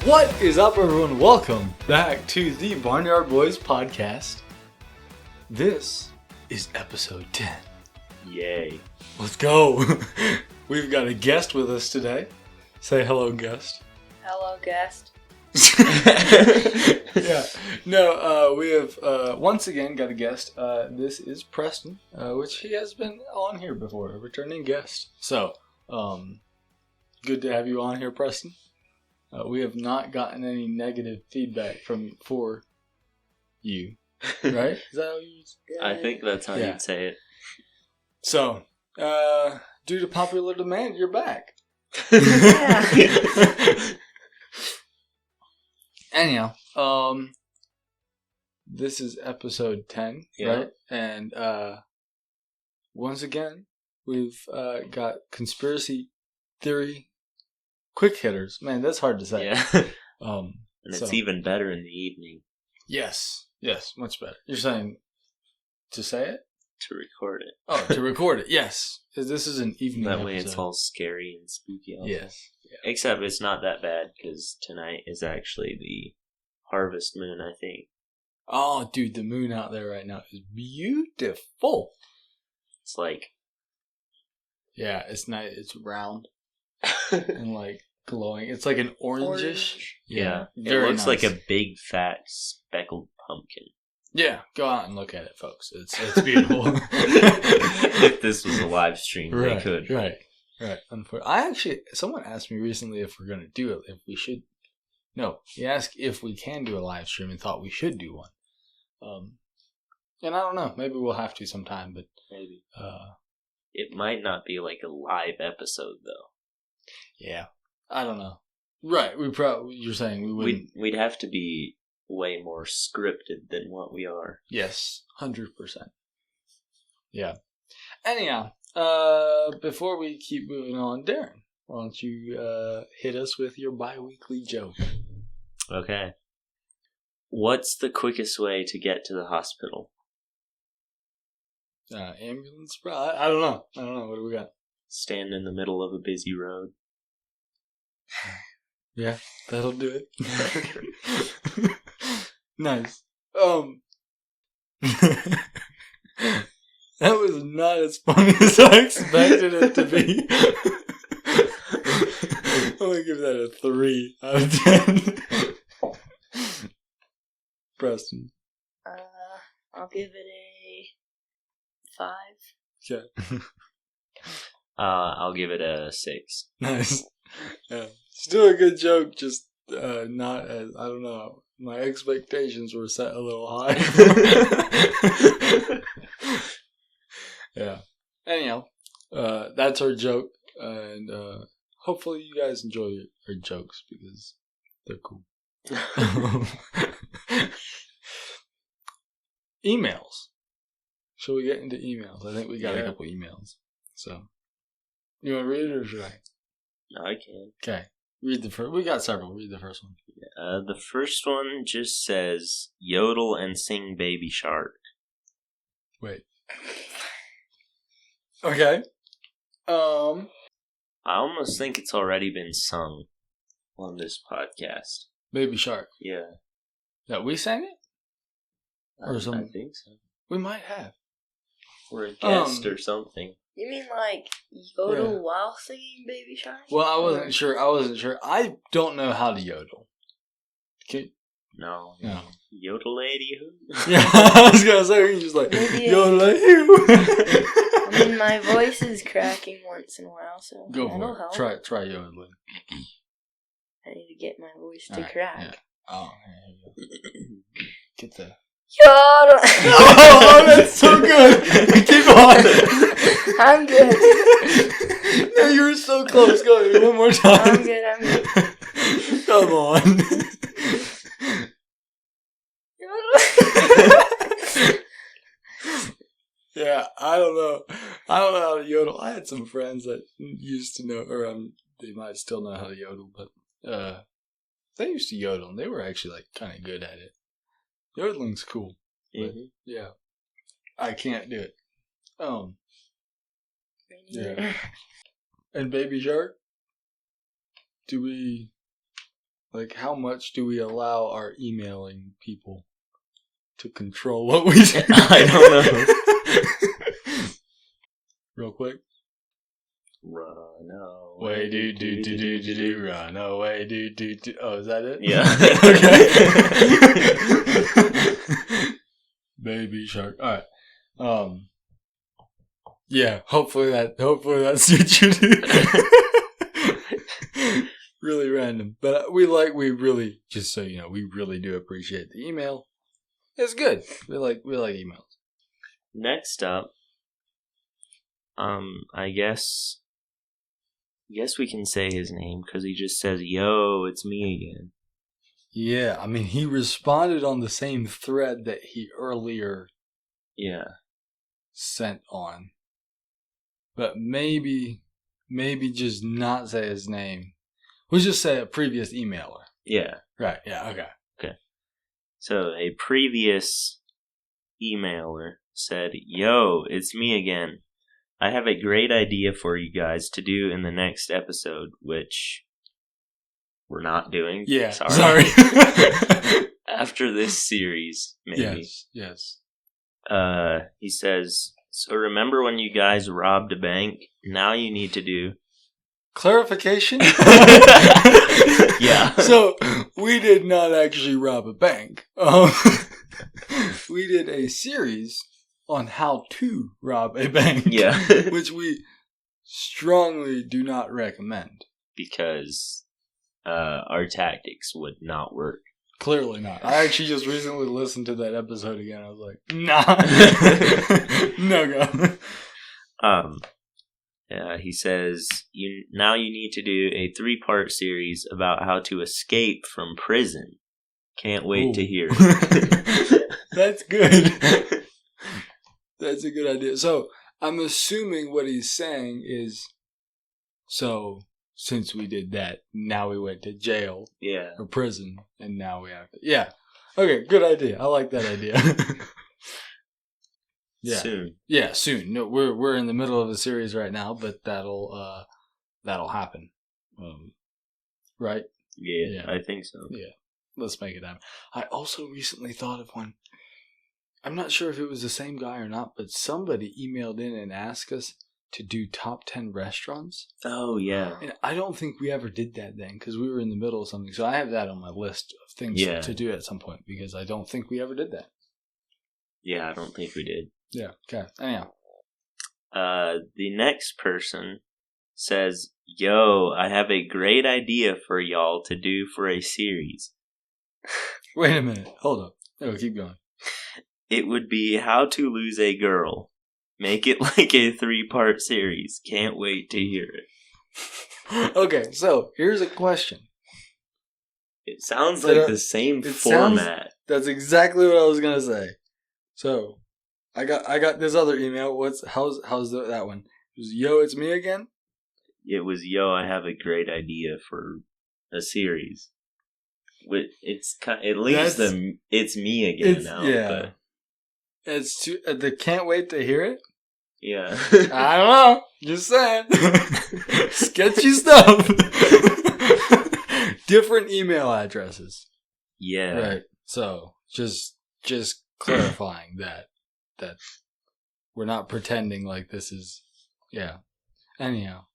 What is up, everyone? Welcome back to the Barnyard Boys podcast. This is episode 10. Yay. Let's go. We've got a guest with us today. Say hello, guest. Hello, guest. Yeah. No, we have once again got a guest. This is Preston, which he has been on here before, a returning guest. So, good to have you on here, Preston. We have not gotten any negative feedback for you, right? Is that how you say it? I think that's how you'd say it. So, due to popular demand, you're back. Anyhow, this is episode 10, right? And once again, we've got conspiracy theory quick hitters. Man, that's hard to say. Yeah. And it's even better in the evening. Yes, much better. You're saying to say it? To record it. Oh, to record it, yes. This is an evening That way episode. It's all scary and spooky. Also. Yes. Yeah. Except it's not that bad, because tonight is actually the harvest moon, I think. Oh, dude, the moon out there right now is beautiful. It's like... Yeah, it's nice. It's round and like glowing. It's like an orangish. Yeah. It very looks nice. like a big, fat, speckled pumpkin. Yeah. Go out and look at it, folks. It's beautiful. If this was a live stream, they could. Right. Someone asked me recently if we're going to do it, if we should. No, he asked if we can do a live stream and thought we should do one. And I don't know. Maybe we'll have to sometime, but maybe. It might not be like a live episode, though. Yeah. I don't know. Right. You're saying we wouldn't. We'd have to be way more scripted than what we are. Yes. 100%. Yeah. Anyhow, before we keep moving on, Darren, why don't you hit us with your bi-weekly joke? Okay. What's the quickest way to get to the hospital? Ambulance? I don't know. What do we got? Stand in the middle of a busy road. Yeah, that'll do it. Nice. That was not as funny as I expected it to be. I'm gonna give that a 3 out of 10. Preston. I'll give it a 5. Yeah. I'll give it a 6. Nice. Yeah. Still a good joke, just not as, I don't know, my expectations were set a little high. Yeah. Anyhow, that's our joke, and hopefully you guys enjoy our jokes because they're cool. Emails. Shall we get into emails? I think we got a couple emails. So, you want to read it or should I? No, I can. Okay. Read the first. We got several. Read the first one. The first one just says, yodel and sing baby shark. Wait. Okay. I almost think it's already been sung on this podcast. Baby Shark. Yeah. That we sang it? Or I something? think so. We might have. Or a guest or something. You mean like yodel while singing Baby Shark? Well, I wasn't sure. I don't know how to yodel. No. No. Yodel lady who? Yeah, I was going to say, you're just like, yodel I mean, my voice is cracking once in a while, so go that'll for it. help. Try yodeling. I need to get my voice to Right, crack. yeah. Oh, here you go. Get the... Yodel! Oh, that's so good! Keep on! I'm good. No, you were so close. Go ahead, one more time. I'm good. Come on. Yeah, I don't know how to yodel. I had some friends that used to know, or they might still know how to yodel, but they used to yodel, and they were actually like kind of good at it. Yodeling's cool. Mm-hmm. Yeah. I can't do it. Yeah. And Baby Shark? Do we Like, how much do we allow our emailing people to control what we do? I don't know. Real quick. Run away, do, run away, do. Oh, is that it? Yeah. Okay. Baby shark. All right. Yeah. Hopefully that suits you, dude. Really random, but we really, just so you know, we really do appreciate the email. It's good. We like emails. Next up, I guess we can say his name because he just says, "Yo, it's me again." Yeah, I mean, he responded on the same thread that he earlier sent on. But maybe just not say his name. We'll just say a previous emailer. Yeah. Right, yeah, okay. So, a previous emailer said, "Yo, it's me again. I have a great idea for you guys to do in the next episode," which we're not doing. Yeah, sorry. After this series, maybe. Yes. He says, "So remember when you guys robbed a bank? Now you need to do..." Clarification? Yeah. So, we did not actually rob a bank. We did a series on how to rob a bank. Yeah. Which we strongly do not recommend. Because our tactics would not work. Clearly not. I actually just recently listened to that episode again. I was like, nah. No go. He says, now you need to do a 3-part series about how to escape from prison. Can't wait to hear it. That's good. That's a good idea. So, I'm assuming what he's saying is, so, since we did that, now we went to jail. Yeah. Or prison, and now we have to... Yeah. Okay, good idea. I like that idea. Yeah. Soon. Yeah, soon. No, we're in the middle of a series right now, but that'll happen. Right? Yeah, I think so. Yeah. Let's make it happen. I also recently thought of one. I'm not sure if it was the same guy or not, but somebody emailed in and asked us to do top 10 restaurants. Oh, yeah. And I don't think we ever did that then because we were in the middle of something. So I have that on my list of things to do at some point because I don't think we ever did that. Yeah, I don't think we did. Yeah, okay. Anyhow. The next person says, "Yo, I have a great idea for y'all to do for a series." Wait a minute. Hold up. Oh, keep going. "It would be how to lose a girl. Make it like a 3-part series. Can't wait to hear it." Okay, so here's a question. It sounds like the same format. That's exactly what I was gonna say. So, I got this other email. How's that one? It was, "Yo, it's me again." It was, "Yo, I have a great idea for a series." It's kind. It leaves them. It's me again now. Yeah. But it's too. They can't wait to hear it. Yeah. I don't know. Just saying. Sketchy stuff. Different email addresses. Yeah. Right. So just clarifying that we're not pretending like this is. Yeah. Anyhow.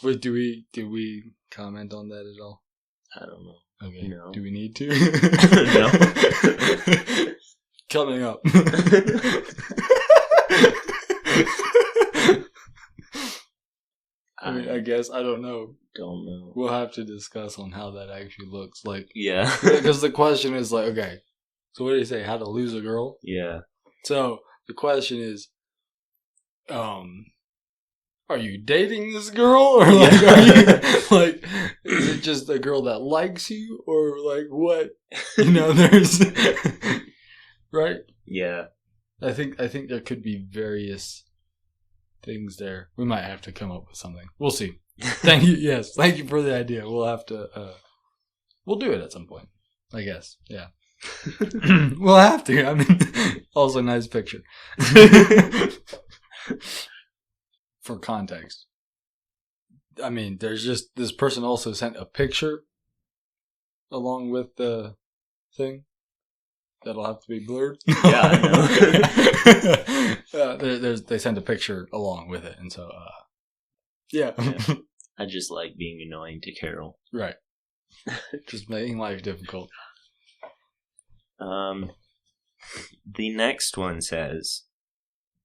Wait, do we comment on that at all? I don't know. Okay. No. Do we need to? No. Coming up. I mean, I guess, I don't know. Don't know. We'll have to discuss on how that actually looks like. Yeah. Because the question is like, okay, so what do you say? How to lose a girl? Yeah. So the question is, are you dating this girl, or like, are you like, is it just a girl that likes you, or like what? You know, there's right. Yeah. I think there could be various things there. We might have to come up with something. We'll see. Thank you. Yes, thank you for the idea. We'll have to. We'll do it at some point, I guess. Yeah. We'll have to. I mean, also nice picture. For context, I mean, there's just this person also sent a picture along with the thing. That'll have to be blurred. Yeah, I know. They sent a picture along with it, and so, yeah. I just like being annoying to Carol. Right. Just making life difficult. The next one says,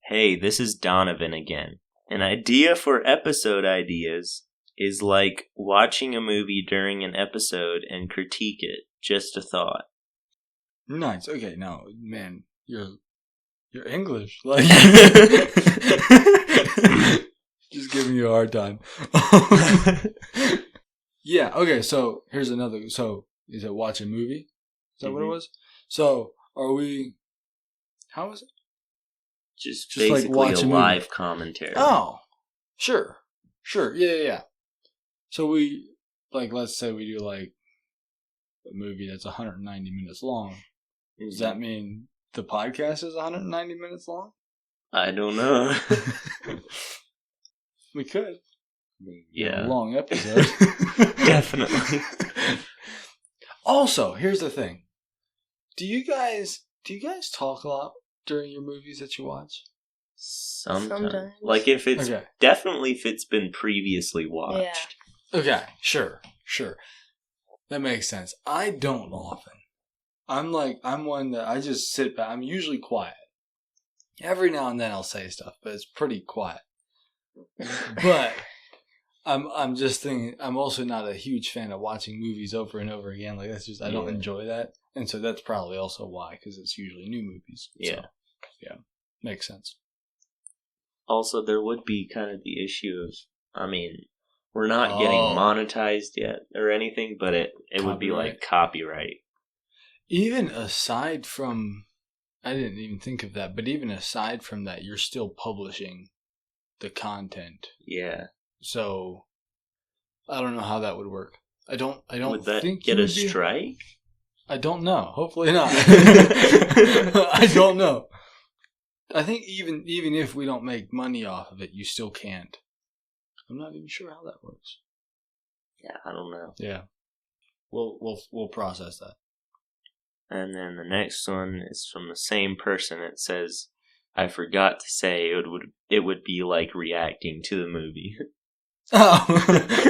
"Hey, this is Donovan again. An idea for episode ideas is like watching a movie during an episode and critique it. Just a thought." Nice. Okay, now, man, you're English. Like, just giving you a hard time. Yeah. Okay. So here's another. So is it watch a movie? Is that what it was? So are we? How is it? Just like basically watch a a live movie. commentary. Oh, sure. Yeah. So we let's say we do like a movie that's 190 minutes long. Does that mean the podcast is 190 minutes long? I don't know. We could. Yeah. A long episode. Definitely. Also, here's the thing. Do you guys talk a lot during your movies that you watch? Sometimes. Like if it's definitely if it's been previously watched. Yeah. Okay, sure. That makes sense. I don't often. I'm one that I just sit back. I'm usually quiet. Every now and then I'll say stuff, but it's pretty quiet. But I'm just thinking, I'm also not a huge fan of watching movies over and over again. Like that's just, I don't enjoy that. And so that's probably also why, because it's usually new movies. Yeah. So, yeah. Makes sense. Also, there would be kind of the issue of, I mean, we're not getting monetized yet or anything, but it would be like copyright. Even aside from, I didn't even think of that, but even aside from that, you're still publishing the content. Yeah. So, I don't know how that would work. I don't would that think get a strike? I don't know. Hopefully not. I don't know. I think even if we don't make money off of it, you still can't. I'm not even sure how that works. Yeah, I don't know. Yeah. We'll process that. And then the next one is from the same person. It says, "I forgot to say it would be like reacting to the movie." Oh,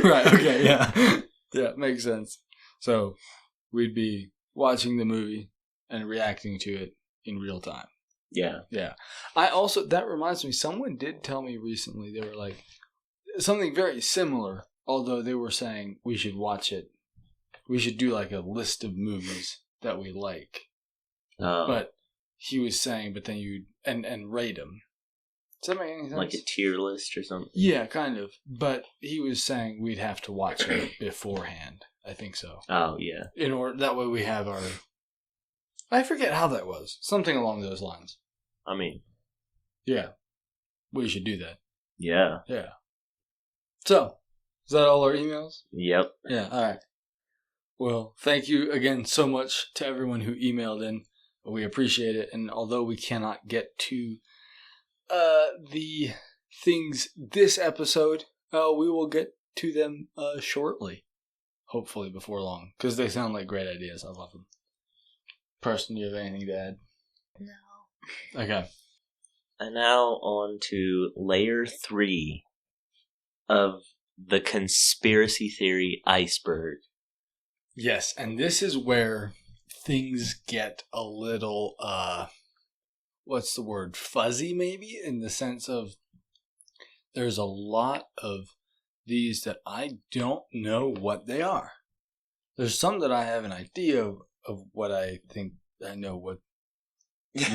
right. Okay. Yeah. Yeah. Makes sense. So we'd be watching the movie and reacting to it in real time. Yeah. Yeah. That reminds me, someone did tell me recently, they were like, something very similar, although they were saying we should watch it. We should do like a list of movies that we like. But he was saying, but then and rate them. Does that make any sense? Like a tier list or something? Yeah, kind of. But he was saying we'd have to watch it beforehand. I think so. Oh, yeah. That way we have our... I forget how that was. Something along those lines. I mean... Yeah. We should do that. Yeah. Yeah. So, is that all our emails? Yep. Yeah, alright. Well, thank you again so much to everyone who emailed in. We appreciate it. And although we cannot get to the things this episode, we will get to them shortly. Hopefully before long. Because they sound like great ideas. I love them. Preston, do you have anything to add? No. Okay. And now on to layer 3 of the conspiracy theory iceberg. Yes, and this is where things get a little, what's the word? Fuzzy, maybe? In the sense of there's a lot of these that I don't know what they are. There's some that I have an idea of what I think I know what. Man.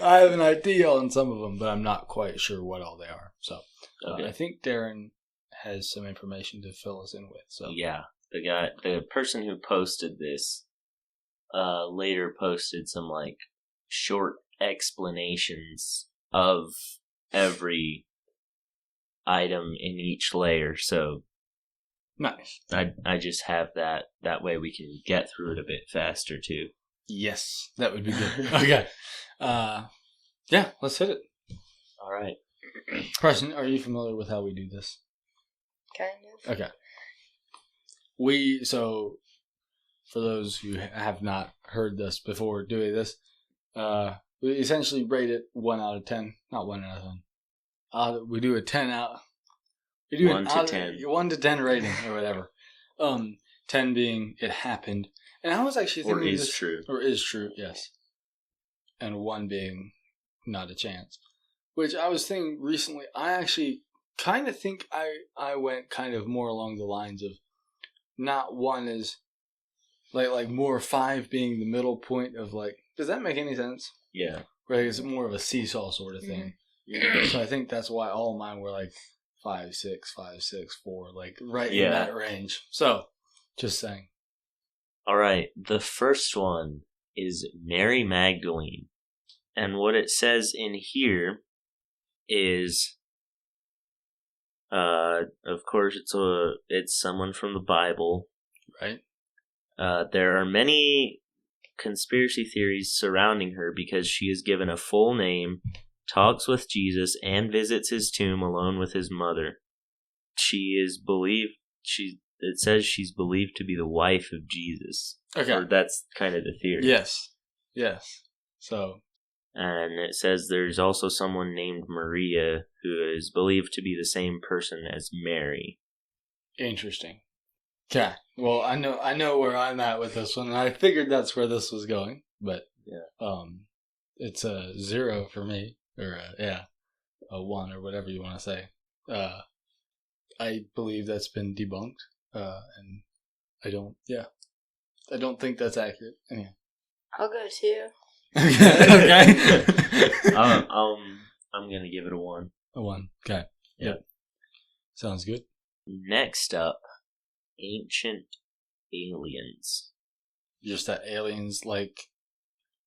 I have an idea on some of them, but I'm not quite sure what all they are. So I think Darren has some information to fill us in with. So yeah, the person who posted this later posted some like short explanations of every item in each layer. So nice. I just have that way we can get through it a bit faster too. Yes, that would be good. Okay. Yeah, let's hit it. All right. Preston, are you familiar with how we do this? Kind of. Okay. So, for those who have not heard this before doing this, we essentially rate it 1 out of 10. Not 1 out of 10. We do a 10 out. We do 1 to 10. 1 to 10 rating or whatever. 10 being it happened. And I was actually thinking Or is true. Or is true, yes. And 1 being not a chance. Which I was thinking recently, I actually kind of think I went kind of more along the lines of not 1 is like more 5 being the middle point of like, does that make any sense? Yeah. Right, it's more of a seesaw sort of thing. Mm-hmm. So I think that's why all of mine were like 5, 6, 5, 6, 4, like right in that range. So, just saying. All right, the first one is Mary Magdalene. And what it says in here is, of course, it's someone from the Bible. Right. There are many conspiracy theories surrounding her because she is given a full name, talks with Jesus, and visits his tomb alone with his mother. It says she's believed to be the wife of Jesus. Okay. Or that's kind of the theory. Yes. So. And it says there's also someone named Maria who is believed to be the same person as Mary. Interesting. Okay. Well, I know where I'm at with this one, and I figured that's where this was going, but it's a 0 for me, or a 1 or whatever you want to say. I believe that's been debunked, and I don't think that's accurate. Anyhow. I'll go 2. Okay. I'm gonna give it a 1. A 1. Okay. Yep. Sounds good. Next up, ancient aliens. Just that aliens, like...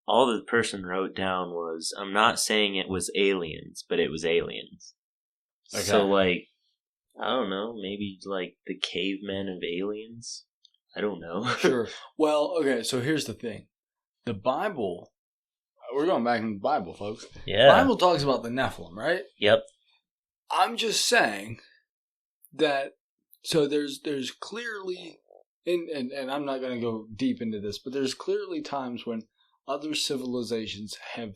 All the person wrote down was, I'm not saying it was aliens, but it was aliens. Okay. So, like, I don't know, maybe, like, the cavemen of aliens? I don't know. Sure. Well, okay, so here's the thing. The Bible... We're going back in the Bible, folks. Yeah. The Bible talks about the Nephilim, right? Yep. I'm just saying that... So there's clearly... And I'm not going to go deep into this, but there's clearly times when other civilizations have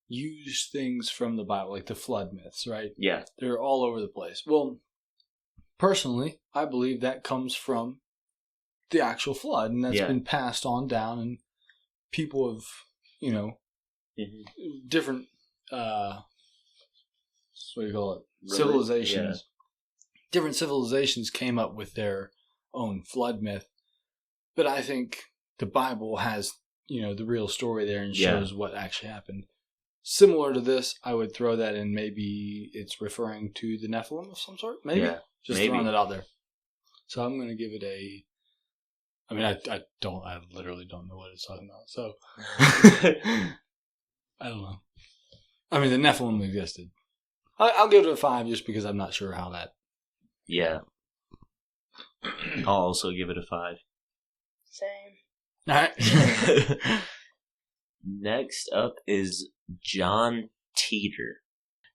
used things from the Bible, like the flood myths, right? Yeah. They're all over the place. Well, personally, I believe that comes from the actual flood, and that's been passed on down, and people have, different, what do you call it? Civilizations. Yeah. Different civilizations came up with their own flood myth, but I think the Bible has, the real story there and shows what actually happened. Similar to this, I would throw that in. Maybe it's referring to the Nephilim of some sort. Maybe. Yeah, just throwing that out there. So I'm going to give it a... I mean, I literally don't know what it's talking about. So, I don't know. I mean, the Nephilim existed. I'll give it a 5 just because I'm not sure how that... Yeah. I'll also give it a 5. Same. All right. Next up is John Titor,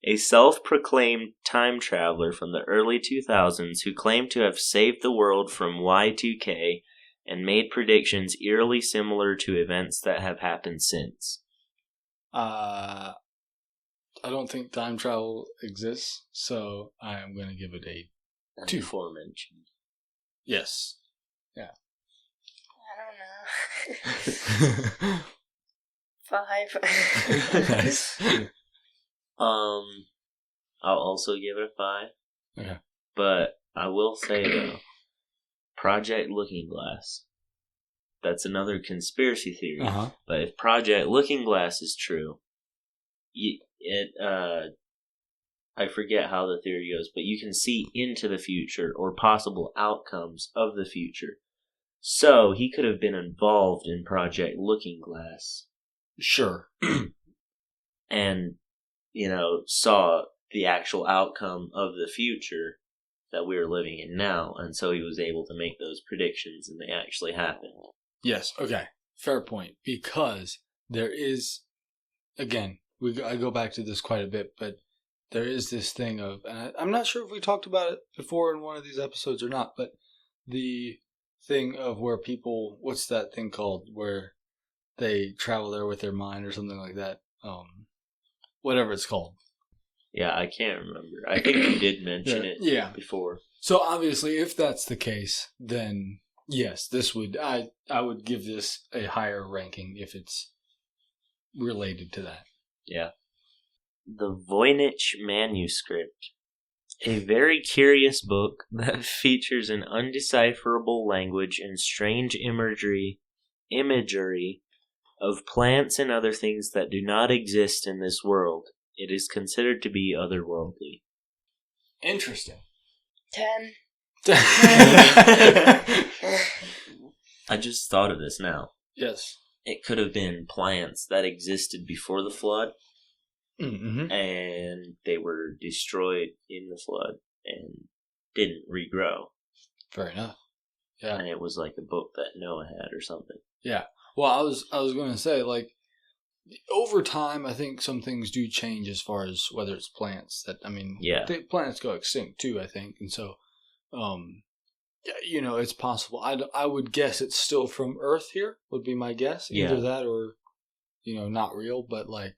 a self-proclaimed time traveler from the early 2000s who claimed to have saved the world from Y2K and made predictions eerily similar to events that have happened since. I don't think time travel exists, so I am going to give it a 2. Aforementioned. Yes. Yeah. I don't know. 5. Nice. I'll also give it a 5. Okay. But I will say though, Project Looking Glass. That's another conspiracy theory. Uh-huh. But if Project Looking Glass is true, I forget how the theory goes, but you can see into the future or possible outcomes of the future. So he could have been involved in Project Looking Glass. Sure. And, saw the actual outcome of the future that we are living in now. And so he was able to make those predictions and they actually happened. Yes. Okay. Fair point. Because there is, again, I go back to this quite a bit, but there is this thing of, and I'm not sure if we talked about it before in one of these episodes or not, but the thing of where people, what's that thing called, where they travel there with their mind or something like that, whatever it's called. Yeah, I can't remember. I think you did mention it before. So obviously, if that's the case, then yes, this would, I would give this a higher ranking if it's related to that. Yeah. The Voynich Manuscript. A very curious book that features an undecipherable language and strange imagery of plants and other things that do not exist in this world. It is considered to be otherworldly. Interesting. 10. I just thought of this now. Yes. It could have been plants that existed before the flood, Mm-hmm. and they were destroyed in the flood and didn't regrow. Fair enough. Yeah. And it was like a book that Noah had or something. Yeah. Well, I was going to say, like, over time, I think some things do change as far as whether it's plants. That, I mean, plants go extinct too, I think. And so, you know, it's possible. I would guess it's still from Earth here, would be my guess. Either that or, you know, not real, but like,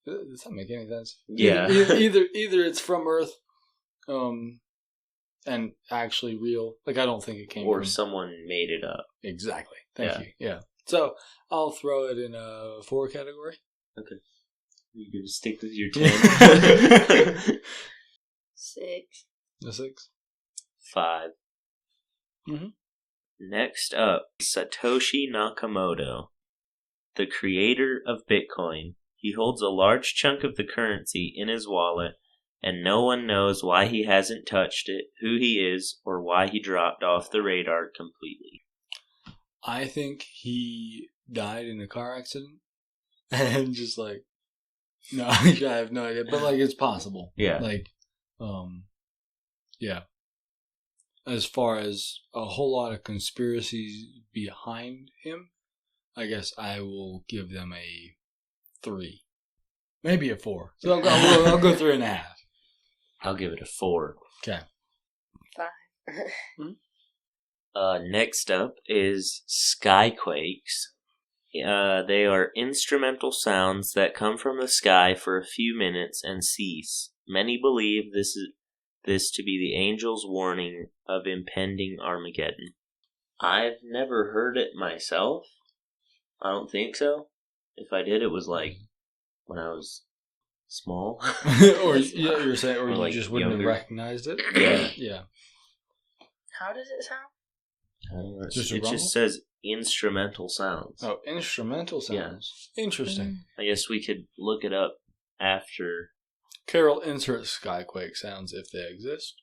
does that make any sense? Yeah. Either it's from Earth, and actually real. Like, I don't think it came from... Or someone made it up. Exactly. Thank you. Yeah. So, I'll throw it in a 4 category. Okay. You're going to stick with your 10? 6. A 6? 5. Mm-hmm. Next up, Satoshi Nakamoto, the creator of Bitcoin. He holds a large chunk of the currency in his wallet, and no one knows why he hasn't touched it, who he is, or why he dropped off the radar completely. I think he died in a car accident, and just like, no, I have no idea, but like, it's possible. Yeah. Like, yeah. As far as a whole lot of conspiracies behind him, I guess I will give them a 3. Maybe a 4. So I'll go 3.5. I'll give it a 4. Okay. 5. Next up is Skyquakes. They are instrumental sounds that come from the sky for a few minutes and cease. Many believe this to be the angel's warning of impending Armageddon. I've never heard it myself. I don't think so. If I did, it was like when I was small. Or you're saying, or you like just wouldn't younger. have recognized it. Yeah. How does it sound? I don't know. Just It just says instrumental sounds. Oh, instrumental sounds. Yeah. Interesting. I guess we could look it up after. Carol, insert Skyquake sounds if they exist.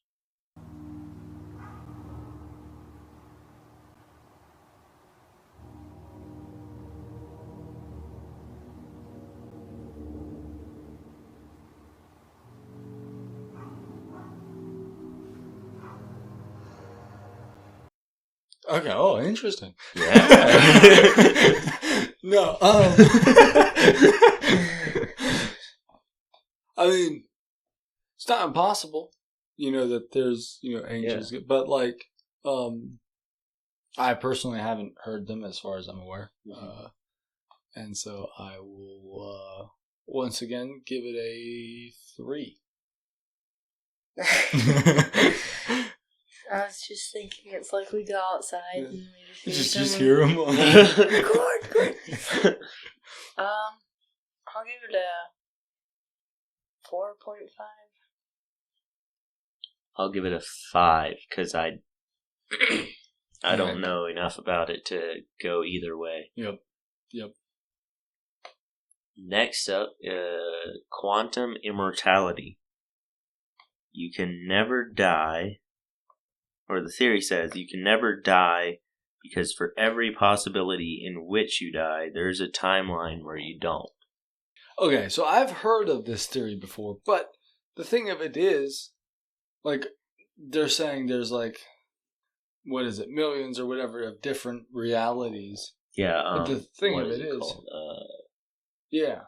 Okay. Oh, interesting. Yeah. No. I mean, it's not impossible, you know, that there's, you know, angels, but like, I personally haven't heard them as far as I'm aware. Mm-hmm. And so I will, once again, give it a 3. I was just thinking it's like we go outside and we just hear them. Record. I'll give it a 4.5. I'll give it a 5 because I don't know enough about it to go either way. Yep. Next up, quantum immortality. You can never die, or the theory says you can never die because for every possibility in which you die, there's a timeline where you don't. Okay, so I've heard of this theory before, but the thing of it is, like, they're saying there's like, what is it, millions or whatever of different realities. Yeah. But the thing what of it is, called? yeah,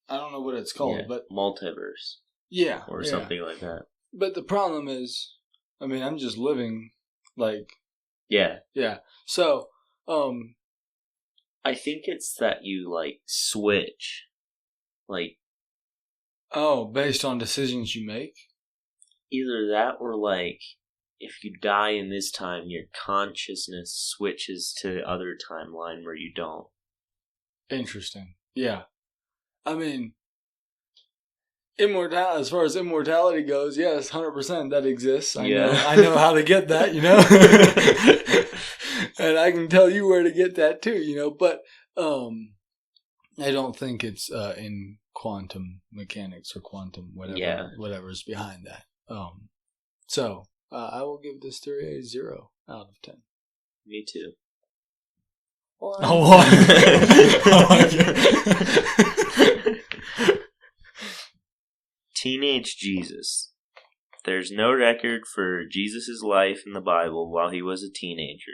I don't know what it's called, but multiverse. Yeah. or something like that. But the problem is, I mean, I'm just living like... Yeah. Yeah. So, I think it's that you, like, switch. Like... Oh, based on decisions you make? Either that or, like, if you die in this time, your consciousness switches to the other timeline where you don't. Interesting. Yeah. I mean, as far as immortality goes, yes, 100% that exists. I know how to get that, and I can tell you where to get that too, but I don't think it's in quantum mechanics or quantum whatever's behind that. So I will give this theory a 0 out of 10. Me too. 1. Teenage Jesus. There's no record for Jesus' life in the Bible while he was a teenager.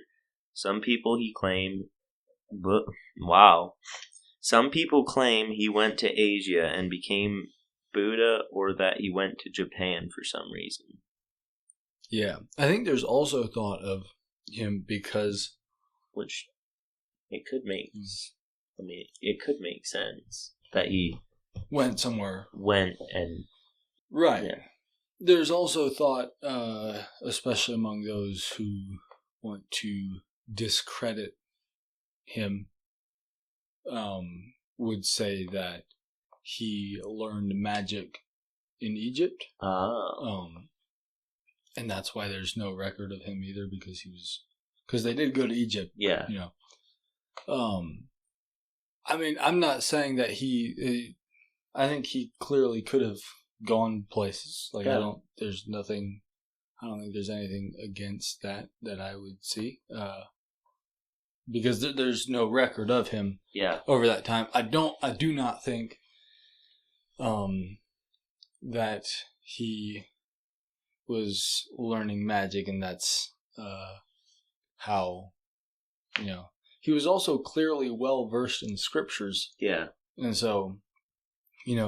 Some people claim he went to Asia and became Buddha, or that he went to Japan for some reason. Yeah. I think there's also thought of him because... Which, it could make sense that he went somewhere. Right. Yeah. There's also thought, especially among those who want to discredit him, would say that he learned magic in Egypt. And that's why there's no record of him either, because they did go to Egypt. Yeah. I mean, I'm not saying that I think he clearly could have gone places. Like, I don't think there's anything against that I would see. Because there's no record of him over that time. I do not think that he was learning magic, and that's how, he was also clearly well versed in scriptures. Yeah. And so,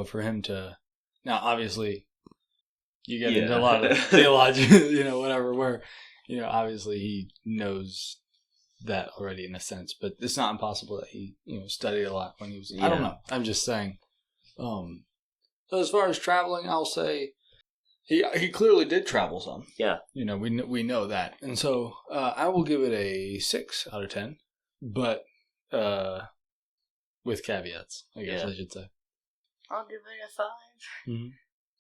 for him to, now obviously you get into a lot of theology, whatever, where, obviously he knows that already in a sense, but it's not impossible that he, studied a lot when he was, I don't know. I'm just saying. So as far as traveling, I'll say he clearly did travel some. Yeah. We know that. And so I will give it a 6 out of 10, but with caveats, I guess I should say. I'll give it a 5. Mm-hmm.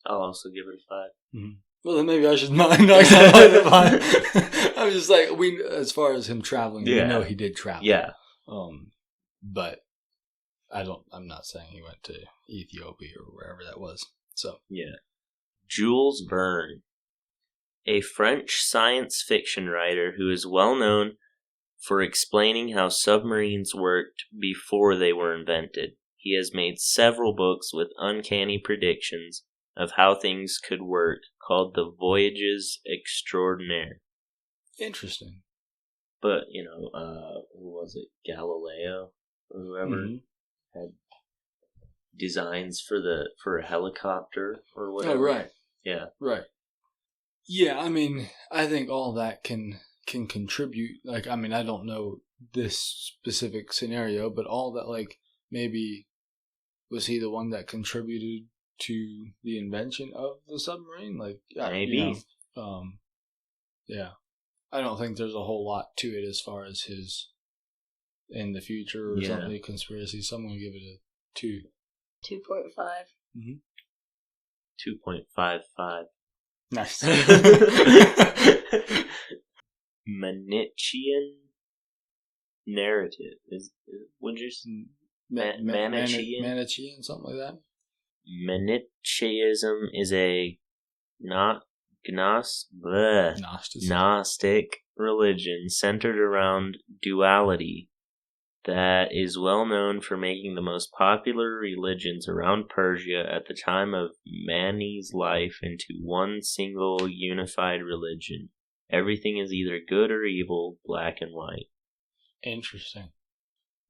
I'll also give it a 5. Mm-hmm. Well, then maybe I should not exactly the 5. I'm just like, as far as him traveling, we know he did travel. Yeah. But I'm not saying he went to Ethiopia or wherever that was. So. Yeah. Jules Verne, a French science fiction writer who is well known for explaining how submarines worked before they were invented. He has made several books with uncanny predictions of how things could work, called the Voyages Extraordinaire. Interesting. But, who was it? Galileo? Or whoever had designs for a helicopter or whatever. Oh, right. Yeah. Right. Yeah, I mean, I think all that can contribute. Like, I mean, I don't know this specific scenario, but all that, like, maybe was he the one that contributed to the invention of the submarine? Like, maybe. Yeah. I don't think there's a whole lot to it as far as his in the future or something, conspiracy. So I'm going to give it a 2. 2.5. Mm-hmm. 2.55. Nice. Manichean Narrative. Would you say Manichean? Manichean, something like that. Manichaeism is a Gnostic religion centered around duality that is well known for making the most popular religions around Persia at the time of Mani's life into one single unified religion. Everything is either good or evil, black and white. Interesting.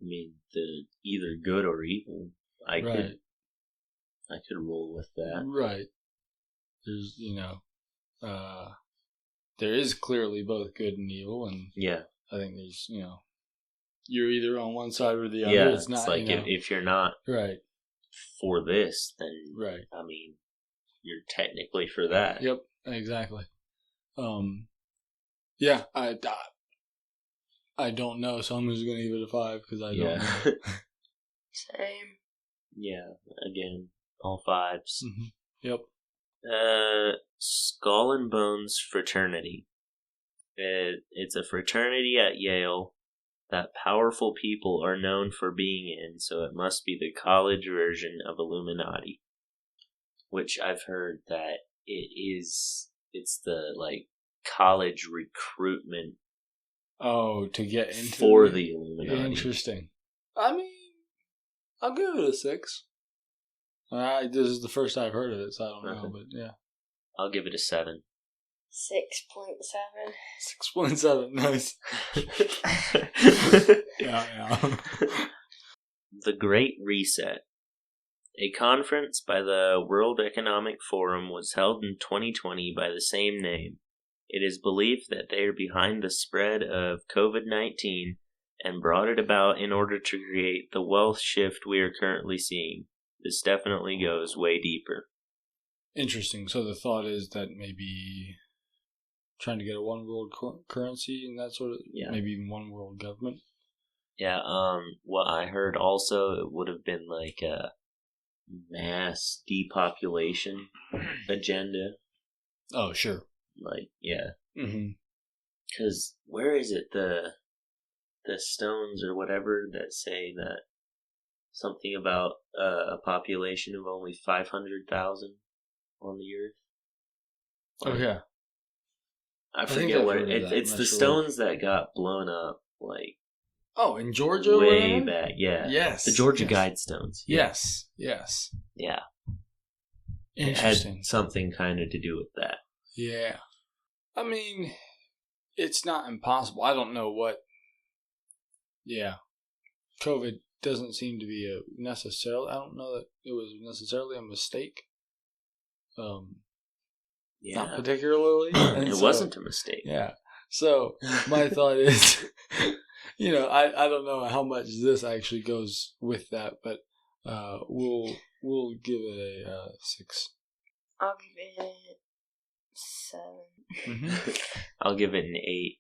I mean, the either good or evil. I could roll with that. Right. there's, there is clearly both good and evil, and I think there's, you're either on one side or the other. Yeah, it's not like if you're not right for this, then right. I mean, you're technically for that. Yep, exactly. Yeah, I don't know, so I'm just gonna give it a 5 because I don't know. Same. Yeah, again, all 5s. Mm-hmm. Yep. Skull and Bones Fraternity. It's a fraternity at Yale that powerful people are known for being in, so it must be the college version of Illuminati. Which I've heard that it's the, like, college recruitment. Oh, to get into for the Illuminati. Interesting. I mean, I'll give it a 6. This is the first I've heard of it, so I don't know, but yeah. I'll give it a 7. 6.7. 6.7, nice. Yeah. The Great Reset. A conference by the World Economic Forum was held in 2020 by the same name. It is believed that they are behind the spread of COVID-19 and brought it about in order to create the wealth shift we are currently seeing. This definitely goes way deeper. Interesting. So the thought is that maybe trying to get a one world currency and that sort of, maybe even one world government. Yeah. What I heard also, it would have been like a mass depopulation agenda. Oh, sure. Like, yeah. Mm-hmm. Because where is it, the stones or whatever that say that something about a population of only 500,000 on the earth? Oh, yeah. I forget what it's the stones that got blown up, like. Oh, in Georgia? Way back, yeah. Yes. The Georgia Guidestones. Yes. Yeah. Interesting. It had something kind of to do with that. Yeah. I mean, it's not impossible. I don't know what. Yeah. COVID doesn't seem to be necessarily. I don't know that it was necessarily a mistake. Not particularly. It wasn't a mistake. Yeah. So my thought is, I don't know how much this actually goes with that, but we'll give it a 6. I'll give it 7. Mm-hmm. I'll give it an 8.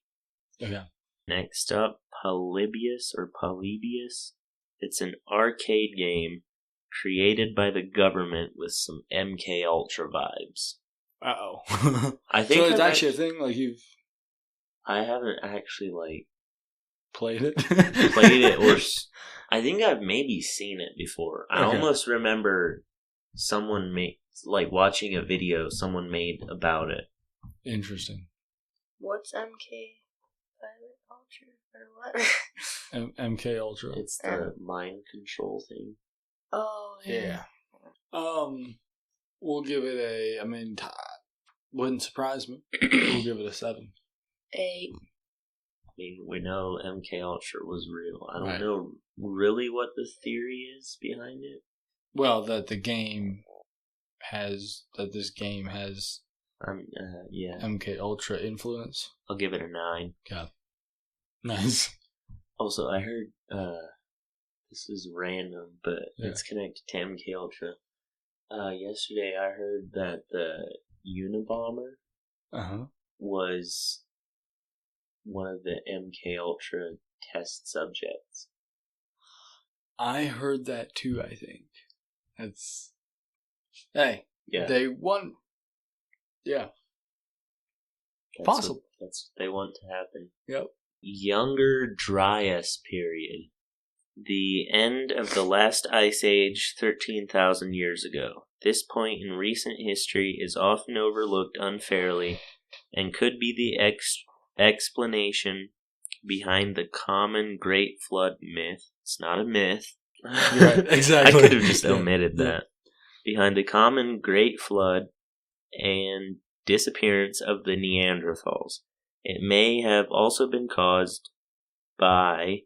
Okay. Next up, Polybius. It's an arcade game created by the government with some MK Ultra vibes. Uh-oh. I think so it's actually a thing? Like I haven't actually, like... Played it? Played it, or... I think I've maybe seen it before. I almost remember someone watching a video someone made about it. Interesting. What's MK Ultra or what? MK Ultra. It's the mind control thing. Oh yeah. We'll give it wouldn't surprise me. We'll give it a 7. 8. I mean, we know MK Ultra was real. I don't know really what the theory is behind it. Well, that this game has MK Ultra influence. I'll give it a 9. Yeah. Nice. Also, I heard, this is random, but it's connected to MK Ultra. Yesterday I heard that the Unabomber was one of the MK Ultra test subjects. I heard that too, I think. They won. Yeah. Possible. That's what they want to happen. Yep. Younger Dryas period. The end of the last ice age 13,000 years ago. This point in recent history is often overlooked unfairly and could be the explanation behind the common Great Flood myth. It's not a myth. Right, exactly. I could have just omitted that. Behind the common Great Flood and disappearance of the Neanderthals. It may have also been caused by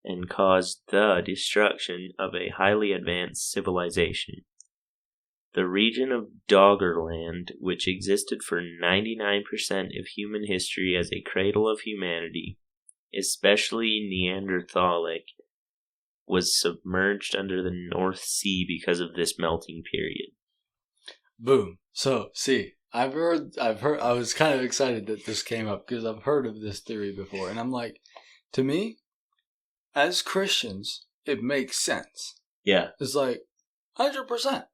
and caused the destruction of a highly advanced civilization. The region of Doggerland, which existed for 99% of human history as a cradle of humanity, especially Neanderthalic, was submerged under the North Sea because of this melting period. Boom. So, see, I've heard, I was kind of excited that this came up because I've heard of this theory before. And I'm like, to me, as Christians, it makes sense. Yeah. It's like, 100%.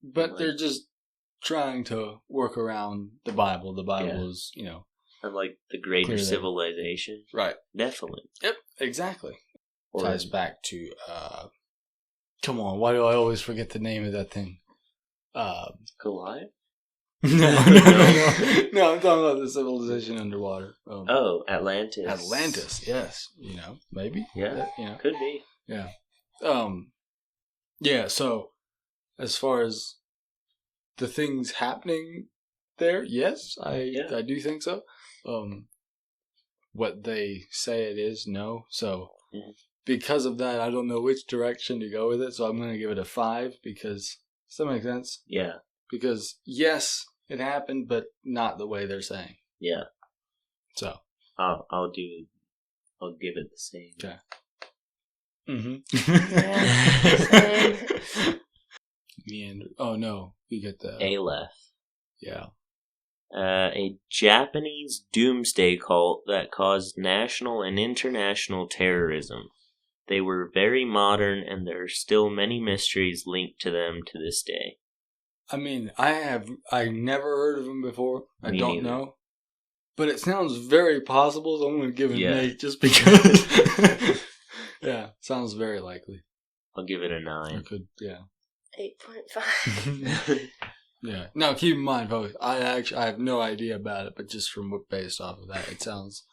But they're just trying to work around the Bible. The Bible is, And like the greater civilization. Right. Definitely. Yep, exactly. Or ties back to, come on, why do I always forget the name of that thing? Goliath? No, I'm talking about the civilization underwater. Atlantis. Atlantis, yes. Maybe. Yeah, could be. Yeah. Yeah, so, as far as the things happening there, yes, I do think so. What they say it is, no. So, because of that, I don't know which direction to go with it, so I'm going to give it a 5 because, does that make sense? Yeah. Because, yes, it happened, but not the way they're saying. Yeah. So. I'll give it the same. Okay. Mm-hmm. Oh, no. You get the... Aleph. Yeah. A Japanese doomsday cult that caused national and international terrorism. They were very modern, and there are still many mysteries linked to them to this day. I mean, I never heard of them before. I don't know. But it sounds very possible, so I'm going to give it an 8 just because. Yeah, sounds very likely. I'll give it a 9. I could, 8.5. Yeah. Now, keep in mind, folks, I have no idea about it, but just from based off of that, it sounds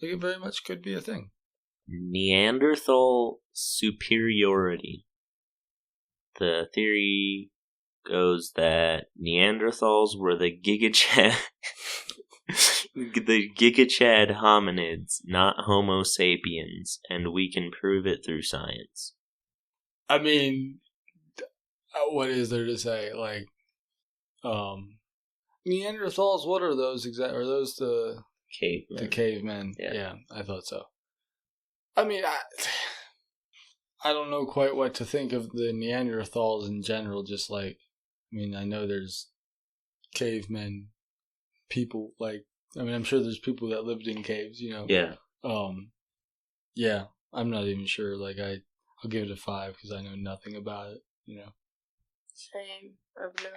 like it very much could be a thing. Neanderthal superiority. The theory goes that Neanderthals were the gigachad hominids, not Homo sapiens, and we can prove it through science. I mean, what is there to say? Like, Neanderthals, what are those exactly? Are those the cavemen? The cavemen. Yeah, I thought so. I mean, I don't know quite what to think of the Neanderthals in general. Just like, I mean, I know there's cavemen people. Like, I mean, I'm sure there's people that lived in caves. Yeah. Yeah. I'm not even sure. Like, I'll give it a 5 because I know nothing about it. Same. I have no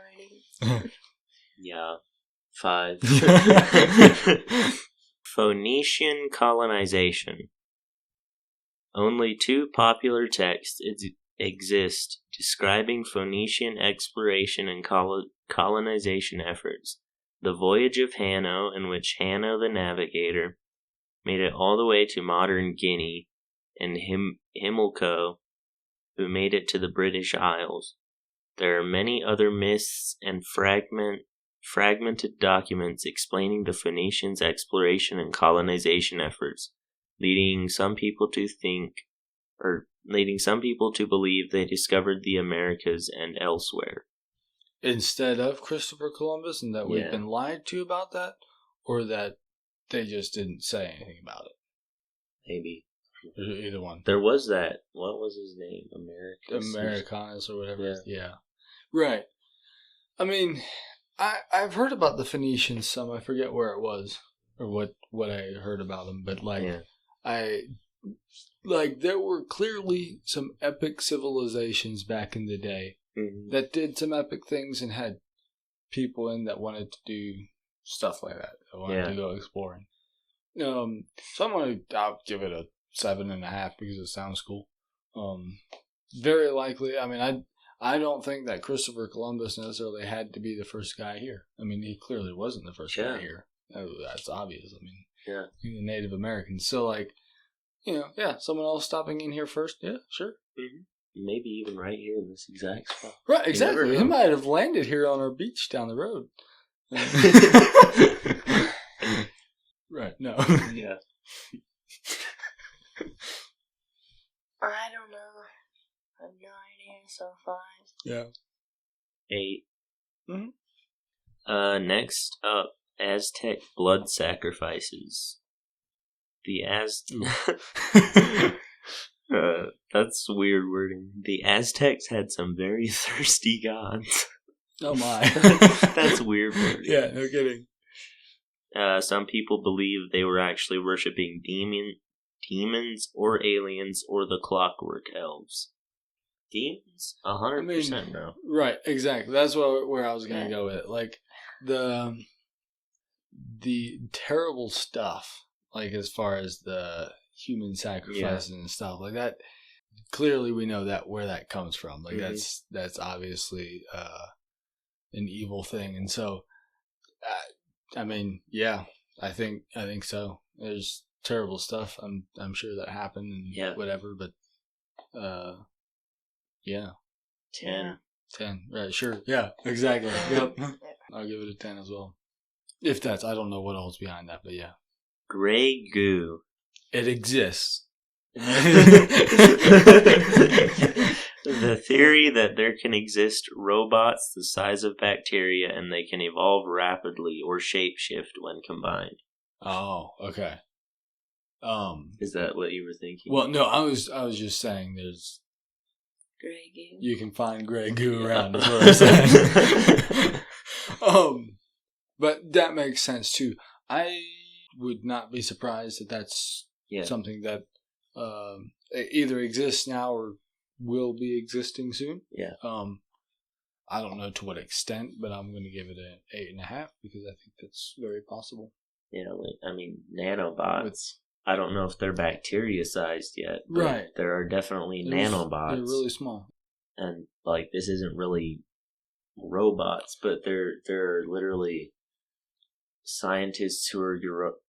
idea. Yeah. 5. Phoenician colonization. Only 2 popular texts exist describing Phoenician exploration and colonization efforts. The Voyage of Hanno, in which Hanno the Navigator made it all the way to modern Guinea, and Himilco, who made it to the British Isles. There are many other myths and fragmented documents explaining the Phoenicians' exploration and colonization efforts, leading some people to believe they discovered the Americas and elsewhere. Instead of Christopher Columbus, and that we've been lied to about that, or that they just didn't say anything about it. Maybe. Either one. There was that. What was his name? Americanus or whatever. Yeah. Right. I mean, I've heard about the Phoenicians some. I forget where it was or what I heard about them, but there were clearly some epic civilizations back in the day that did some epic things and had people in that wanted to do stuff like that. That wanted to go exploring. So I'll give it a 7.5 because it sounds cool. Very likely. I mean, I don't think that Christopher Columbus necessarily had to be the first guy here. I mean, he clearly wasn't the first guy here. That's obvious. I mean, the Native Americans. So, someone else stopping in here first. Yeah, sure. Mm-hmm. Maybe even right here in this exact spot. Right, exactly. He might have landed here on our beach down the road. Right, no. Yeah. I don't know. I have no idea. So 5. Yeah. 8. Mhm. Next up, Aztec blood sacrifices. The that's weird wording. The Aztecs had some very thirsty gods. Oh my. That's weird wording. Yeah, no kidding. Some people believe they were actually worshipping demons or aliens or the clockwork elves. Demons? 100% no. Right, exactly. That's where I was going to go with it. Like, the terrible stuff, like as far as the human sacrifices and stuff like that, clearly we know that where that comes from. Like, that's obviously an evil thing. And so, I mean, yeah, I think so. There's terrible stuff. I'm sure that happened and whatever, but yeah. 10. 10. Right, sure. Yeah, exactly. Yep. I'll give it a 10 as well. If that's, I don't know what all's behind that, but yeah. Gray goo. It exists. The theory that there can exist robots the size of bacteria and they can evolve rapidly or shapeshift when combined. Oh, okay. Is that what you were thinking? Well, no, I was just saying there's gray goo. You can find gray goo around. Is what I'm saying. But that makes sense too. I would not be surprised that that's something that either exists now or will be existing soon. Yeah. I don't know to what extent, but I'm going to give it an 8.5 because I think that's very possible. Yeah, I mean, nanobots. I don't know if they're bacteria-sized yet. But right. There are definitely nanobots. They're really small. And, like, this isn't really robots, but they're literally scientists who are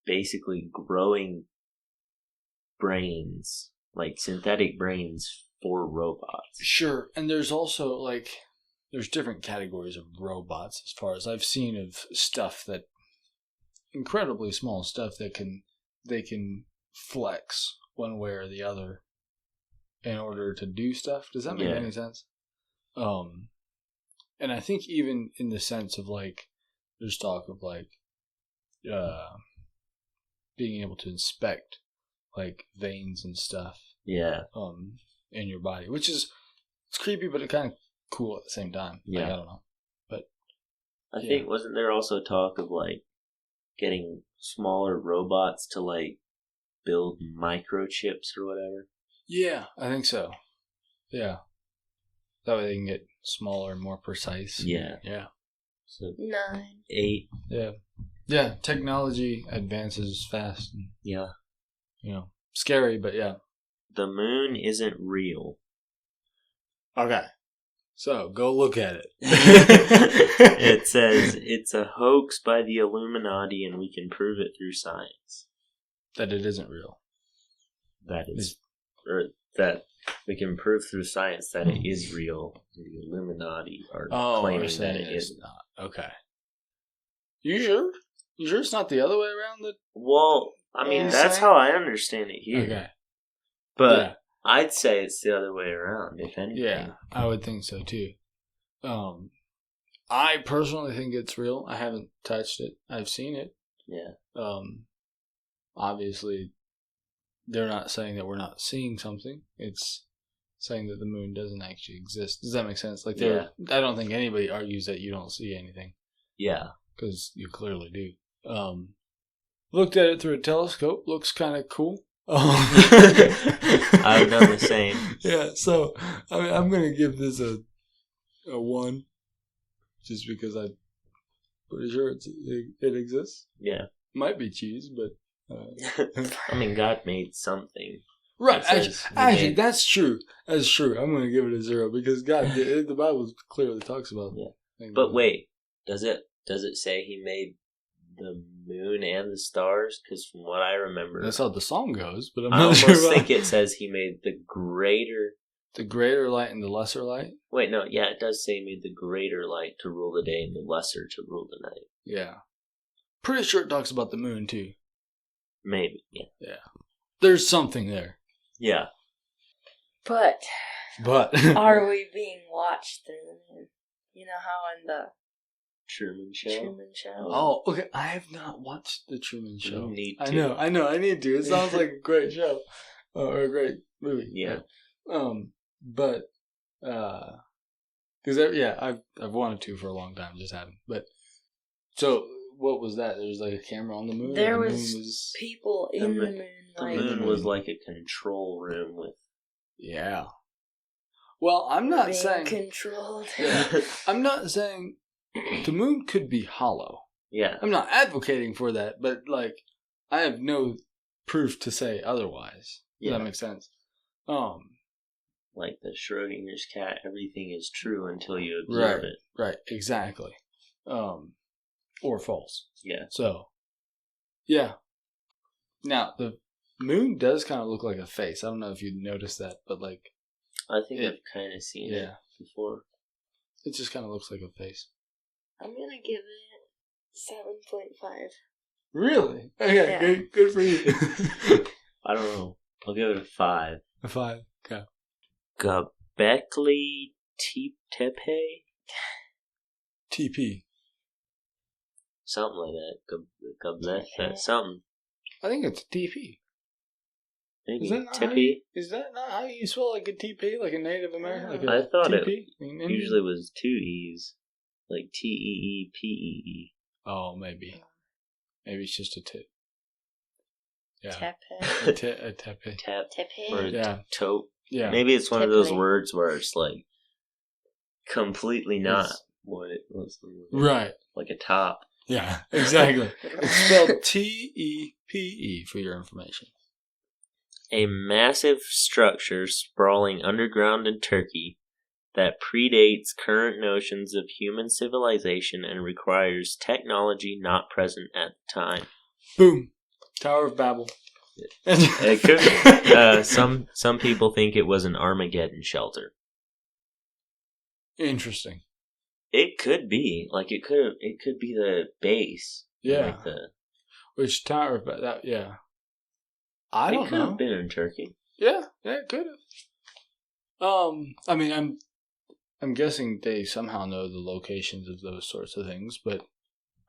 basically growing brains, like synthetic brains for robots. Sure. And there's also, like, there's different categories of robots as far as I've seen of stuff that, incredibly small stuff that they can flex one way or the other in order to do stuff. Does that make any sense? And I think even in the sense of, like, there's talk of, like, being able to inspect, like, veins and stuff. Yeah. In your body, which is, it's creepy, but it kind of cool at the same time. Yeah. Like, I don't know. But I think, wasn't there also talk of, like, getting smaller robots to, like, build microchips or whatever? Yeah, I think so. Yeah. That way they can get smaller and more precise. Yeah. Yeah. So 9. 8. Yeah. Yeah, technology advances fast. And, yeah. You know, scary, but yeah. The moon isn't real. Okay. So, go look at it. It says, it's a hoax by the Illuminati and we can prove it through science. That it isn't real. That that we can prove through science that it is real. The Illuminati are claiming that it is not. Okay. You sure? You sure it's not the other way around? Well, I mean, that's how I understand it here. Okay. But I'd say it's the other way around, if anything. Yeah, I would think so too. I personally think it's real. I haven't touched it. I've seen it. Yeah. Obviously, they're not saying that we're not seeing something. It's saying that the moon doesn't actually exist. Does that make sense? Like, I don't think anybody argues that you don't see anything. Yeah. Because you clearly do. Looked at it through a telescope. Looks kind of cool. I've done the same. Yeah, so I mean, I'm gonna give this a 1, just because I'm pretty sure it exists. Yeah, might be cheese, but I mean, God made something. Right, actually, that's true. That's true. I'm gonna give it a 0 because God, the Bible clearly talks about it. Yeah, but wait, does it say He made the moon and the stars? Because from what I remember, that's how the song goes. But I almost think it says He made the greater light and the lesser light. Wait, no, yeah, it does say He made the greater light to rule the day and the lesser to rule the night. Yeah, pretty sure it talks about the moon too. Maybe, yeah. There's something there. Yeah, but are we being watched through the moon? You know how in the Truman Show. Truman Show. Oh, okay. I have not watched the Truman Show. You need I to. know. I need to. It sounds like a great show or a great movie. Yeah. But because I've wanted to for a long time, just haven't. But so what was that? There was like a camera on the moon. There the was, moon was people in the moon. The Like, moon was like a control room with. Yeah. Well, I'm not being saying. controlled. I'm not saying the moon could be hollow. Yeah. I'm not advocating for that, but like I have no proof to say otherwise. Does that make sense? Like the Schrodinger's cat, everything is true until you observe it. Right, exactly. Or false. Yeah. So, yeah. Now, the moon does kind of look like a face. I don't know if you noticed that, but like... I think I've kind of seen it before. It just kind of looks like a face. I'm going to give it 7.5. Really? Okay, Yeah. good for you. I don't know. I'll give it a 5. A 5, okay. Gobekli Tepe? TP. Something like that. Gobekli, something. I think it's TP. Maybe Is that not how you spell like a TP, like a Native American? Like a I thought TP? it usually was 2 E's. Like Teepee. Oh, maybe. Maybe it's just a tip. Yeah. Tepe. A tepe. Tepe. Or Tepe. tope. Yeah. Maybe it's one of those Tepe. words where it's like completely not what it was. Right. Like a top. Yeah, exactly. It's spelled Tepe for your information. A massive structure sprawling underground in Turkey that predates current notions of human civilization and requires technology not present at the time. Boom. Tower of Babel. It could, some people think it was an Armageddon shelter. Interesting. It could be. Like, it could be the base. Yeah. Like Which Tower of Babel? Yeah. I don't It could know. have been in Turkey. Yeah, it could have. I mean, I'm guessing they somehow know the locations of those sorts of things, but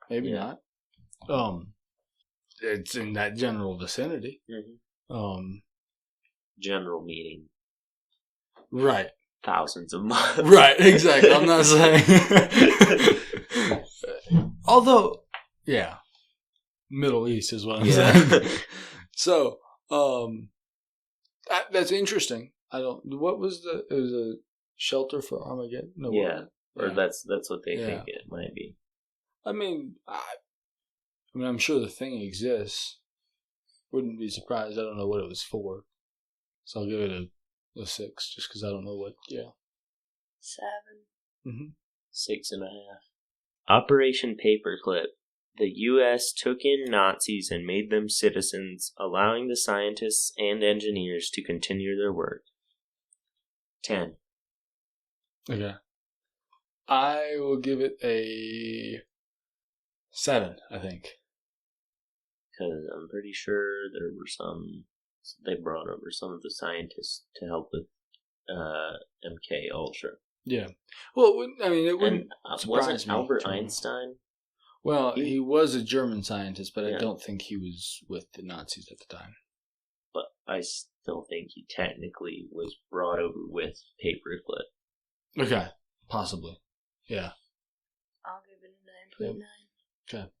maybe not. It's in that general vicinity. Mm-hmm. General meeting. Right. Thousands of miles. Right, exactly. I'm not saying. Although, yeah. Middle East is what I'm saying. So, that's interesting. What was it was a shelter for Armageddon? No, yeah. Or that's what they think it might be. I mean, I'm sure the thing exists. Wouldn't be surprised. I don't know what it was for. So I'll give it a 6, just because I don't know what, 7. Mm-hmm. 6.5. Operation Paperclip. The U.S. took in Nazis and made them citizens, allowing the scientists and engineers to continue their work. 10. Okay. I will give it a 7, I think. Because I'm pretty sure they brought over some of the scientists to help with MK Ultra. Yeah. Well, it wouldn't surprise wasn't me. Albert Einstein? Well, he was a German scientist, but Yeah. I don't think he was with the Nazis at the time. But I still think he technically was brought over with Paperclip. Okay. Possibly. Yeah. I'll give it a 9.9. Okay.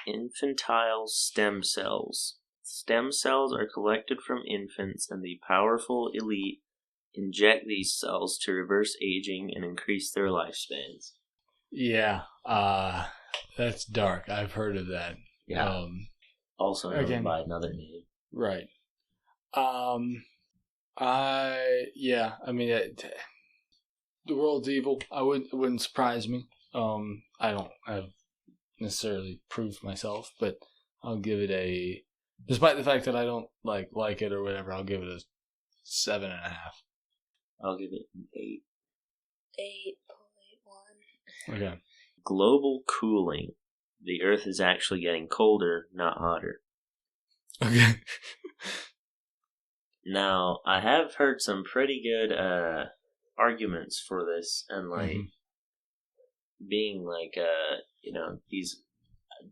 Infantile stem cells. Stem cells are collected from infants, and the powerful elite inject these cells to reverse aging and increase their lifespans. Yeah. That's dark. I've heard of that. Yeah. Also known by another name. Right. The world's evil. It wouldn't surprise me. I don't have necessarily proved myself, but I'll give it despite the fact that I don't like it or whatever, I'll give it a 7.5. I'll give it an 8. 8.1. Okay. Global cooling. The Earth is actually getting colder, not hotter. Okay. Now, I have heard some pretty good arguments for this, and being like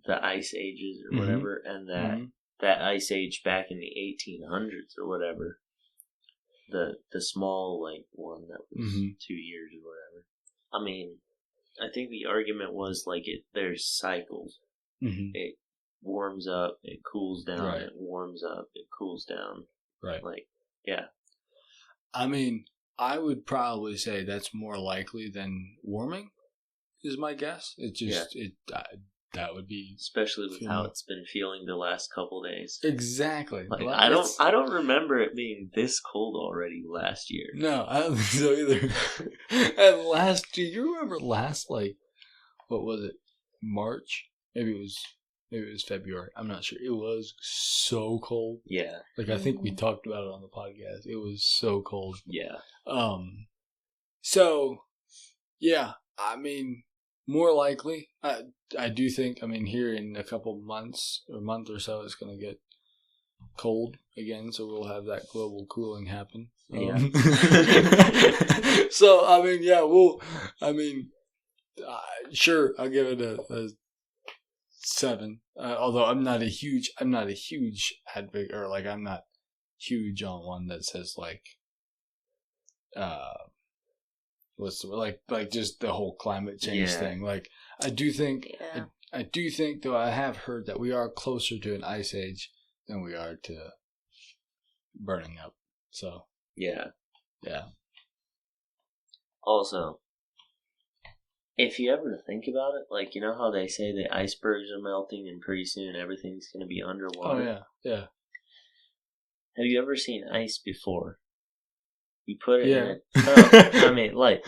the ice ages or whatever, and that ice age back in the 1800s or whatever, the small like one that was 2 years or whatever. I mean, I think the argument was like there's cycles. It warms up, it cools down, right. it warms up, it cools down. Right. Like, yeah. I mean, I would probably say that's more likely than warming, is my guess. It just, that would be... Especially with how it's been feeling the last couple days. Exactly. Like, I don't remember it being this cold already last year. No, I don't think so either. And last year, you remember last, like, what was it? March? Maybe it was February. I'm not sure. It was so cold. Yeah. Like, I think we talked about it on the podcast. It was so cold. Yeah. So, yeah, I mean, more likely, I do think, I mean, here in a couple months, or a month or so, it's going to get cold again, so we'll have that global cooling happen. Yeah. So, I mean, yeah, sure, I'll give it a 7. Although I'm not a huge advocate, or like I'm not huge on one that says like, what's the, like just the whole climate change thing. Like I do think though I have heard that we are closer to an ice age than we are to burning up. So yeah. Also, if you ever think about it, like, you know how they say the icebergs are melting and pretty soon everything's going to be underwater? Oh, yeah. Have you ever seen ice before? You put it in a tub. I mean, like,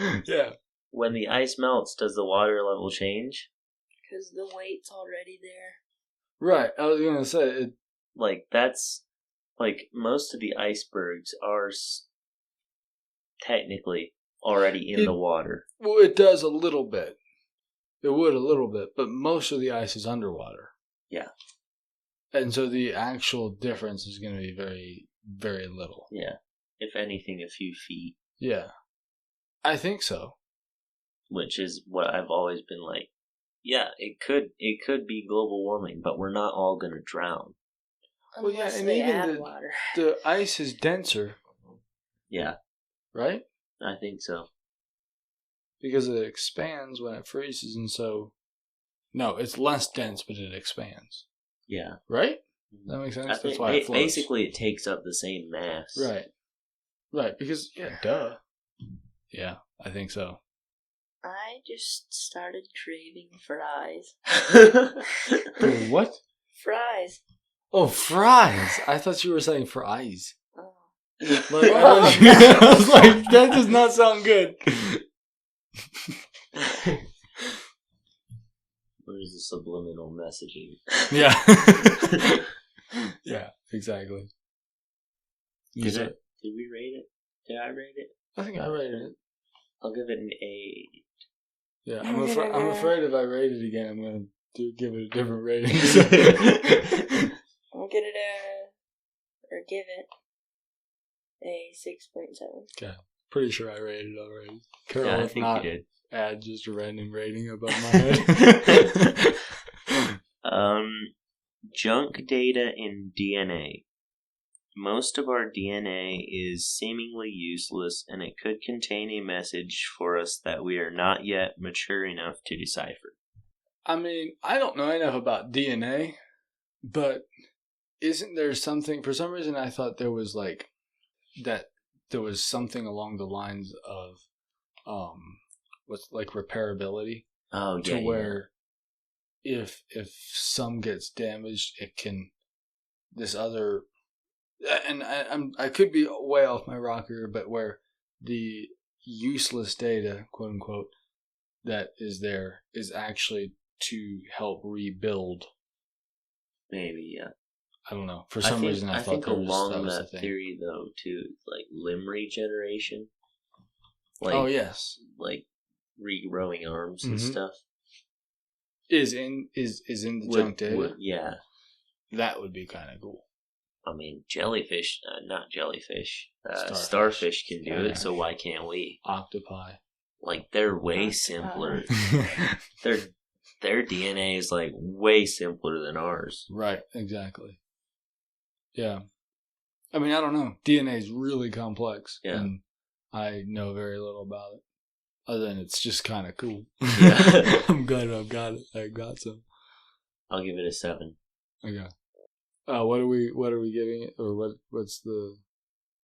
when the ice melts, does the water level change? Because the weight's already there. Right, I was going to say it. Like, that's, like, most of the icebergs are technically already in the water. Well, it does a little bit. It would a little bit, but most of the ice is underwater. Yeah. And so the actual difference is going to be very, very little. Yeah. If anything, a few feet. Yeah. I think so. Which is what I've always been like, yeah, it could be global warming, but we're not all going to drown. Unless well, yeah, and even the ice is denser. Yeah. Right? I think so. Because it expands when it freezes, and so... No, it's less dense, but it expands. Yeah. Right? That makes sense? That's why it floats. Basically, it takes up the same mass. Right, because... Yeah, duh. Yeah, I think so. I just started craving fries. What? Fries. Oh, fries! I thought you were saying fries. Oh. Like, I was like, that does not sound good. Where's the subliminal messaging? Yeah. Yeah, exactly. Did we rate it? Did I rate it? I think I rated it. I'll give it an 8. Yeah, I'm afraid if I rate it again, I'm going to give it a different rating. I'll give it a 6.7. Okay. Pretty sure I rated it already. Carol, yeah, I think not, you did. Add just a random rating above my head. Junk data in DNA. Most of our DNA is seemingly useless, and it could contain a message for us that we are not yet mature enough to decipher. I mean, I don't know enough about DNA, but isn't there something... For some reason, I thought there was like... That there was something along the lines of... what's like repairability. Oh, yeah. To where if some gets damaged, it can... This other... And I could be way off my rocker, but where the useless data, quote unquote, that is there is actually to help rebuild. Maybe, yeah. I don't know. For some reason, I thought that was that theory, though, too, like limb regeneration. Like, oh yes, like regrowing arms and stuff. Is in the junk data. Yeah, that would be kind of cool. I mean, jellyfish, not jellyfish. Starfish can do it, so why can't we? Octopi. like, they're way simpler. Their DNA is, like, way simpler than ours. Right, exactly. Yeah. I mean, I don't know. DNA is really complex. Yeah. And I know very little about it. Other than it's just kind of cool. Yeah. I'm glad I've got it. I got some. I'll give it a 7. Okay. What are we giving it? Or what's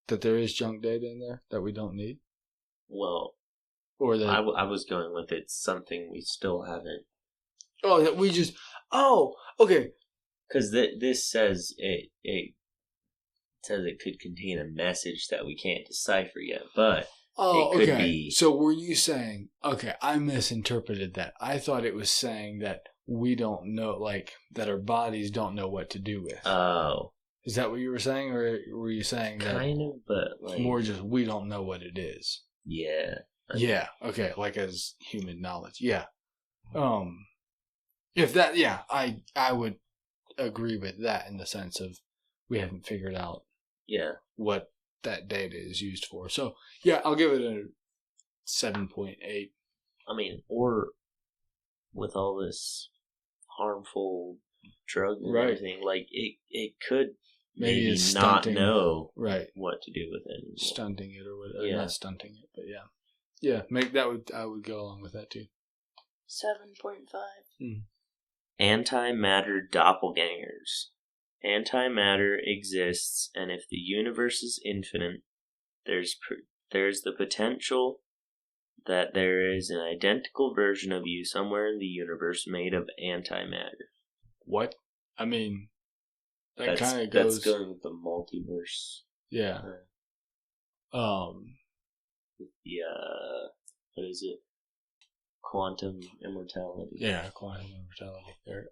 that there is junk data in there that we don't need? Well, or that I was going with it's something we still haven't. Oh, that we just. Oh, okay. Because this says it says it could contain a message that we can't decipher yet, but it could be. So were you saying? Okay, I misinterpreted that. I thought it was saying that we don't know, like that our bodies don't know what to do with. Oh, is that what you were saying, or were you saying that kind of, but like more just we don't know what it is? Yeah. Yeah. Okay. Like as human knowledge. Yeah. If that, yeah, I would agree with that in the sense of we haven't figured out. Yeah. What that data is used for. So yeah, I'll give it a 7.8. I mean, or with all this harmful drugs and everything, like it could maybe not know what to do with it anymore. Stunting it or whatever. Yeah. Not stunting it, but yeah. Yeah, I would go along with that too. 7.5. Antimatter doppelgangers. Antimatter exists, and if the universe is infinite, there's the potential that there is an identical version of you somewhere in the universe made of antimatter. What? I mean, that kind of goes. That's going with the multiverse. Yeah. What is it? Quantum immortality. Yeah, quantum immortality. There.